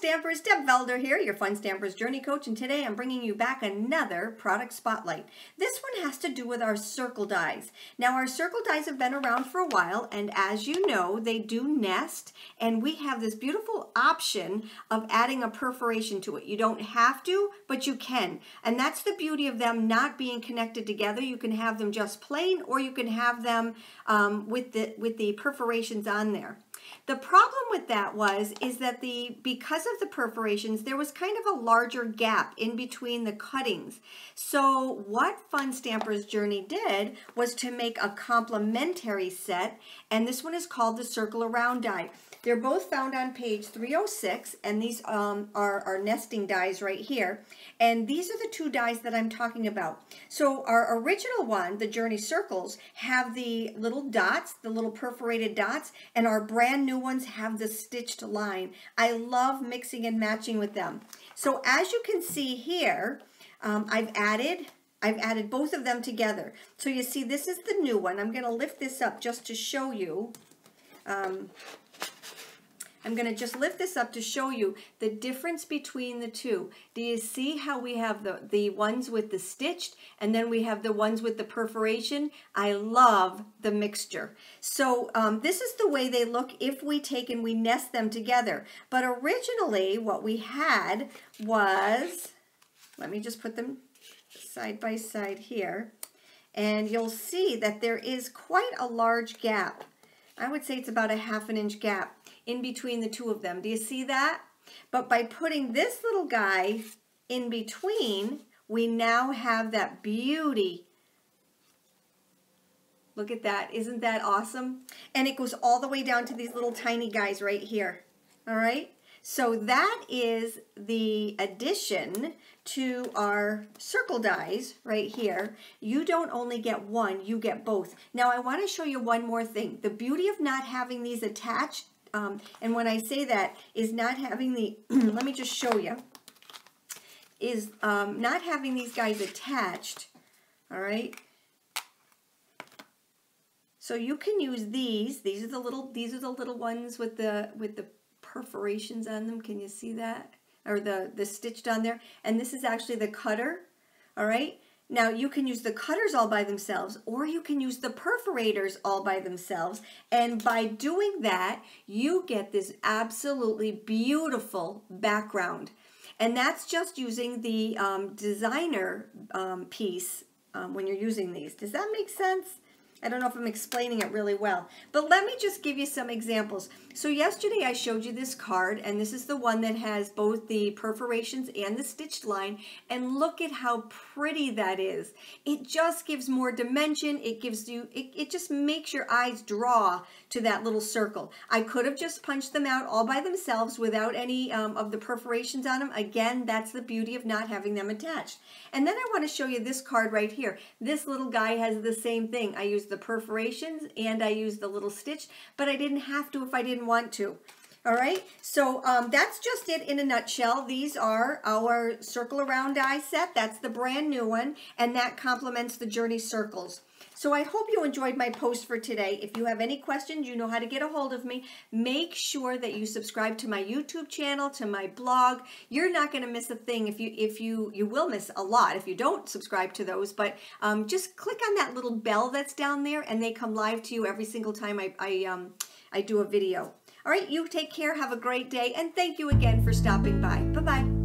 Stampers, Deb Valder here, your Fun Stampers Journey Coach, and today I'm bringing you back another product spotlight. This one has to do with our circle dies. Now our circle dies have been around for a while, and as you know, they do nest, and we have this beautiful option of adding a perforation to it. You don't have to, but you can, and that's the beauty of them not being connected together. You can have them just plain, or you can have them with the perforations on there. The problem with that is that because of the perforations, there was kind of a larger gap in between the cuttings. So what Fun Stampers Journey did was to make a complementary set, and this one is called the Circle Around die. They're both found on page 306, and these are nesting dies right here. And these are the two dies that I'm talking about. So our original one, the Journey Circles, have the little dots, the little perforated dots, and our brand new ones have the stitched line. I love mixing and matching with them. So as you can see here, I've added both of them together. So you see, this is the new one. I'm going to lift this up just to show you. I'm going to just lift this up to show you the difference between the two. Do you see how we have the ones with the stitched and then we have the ones with the perforation? I love the mixture. So this is the way they look if we take and we nest them together. But originally what we had was, let me just put them side by side here, and you'll see that there is quite a large gap. I would say it's about a ½ inch gap in between the two of them. Do you see that? But by putting this little guy in between, we now have that beauty. Look at that. Isn't that awesome? And it goes all the way down to these little tiny guys right here. All right? So that is the addition to our circle dies right here. You don't only get one, you get both. Now I want to show you one more thing. The beauty of not having these attached, and when I say that, is not having the, let me just show you, is not having these guys attached, all right? So you can use these. These are the little ones with the perforations on them. Can you see that? Or the stitched on there. And this is actually the cutter. All right. Now you can use the cutters all by themselves, or you can use the perforators all by themselves. And by doing that, you get this absolutely beautiful background. And that's just using the designer piece when you're using these. Does that make sense? I don't know if I'm explaining it really well, but let me just give you some examples. So yesterday I showed you this card, and this is the one that has both the perforations and the stitched line, and look at how pretty that is. It just gives more dimension. It gives you, it just makes your eyes draw to that little circle. I could have just punched them out all by themselves without any of the perforations on them. Again, that's the beauty of not having them attached. And then I want to show you this card right here. This little guy has the same thing. I used the perforations and I used the little stitch, but I didn't have to if I didn't want to. All right, so that's just it in a nutshell. These are our Circle Around die set. That's the brand new one, and that complements the Journey Circles. So I hope you enjoyed my post for today. If you have any questions, you know how to get a hold of me. Make sure that you subscribe to my YouTube channel, to my blog. You're not going to miss a thing. You will miss a lot if you don't subscribe to those, but just click on that little bell that's down there, and they come live to you every single time I do a video. All right, you take care, have a great day, and thank you again for stopping by. Bye-bye.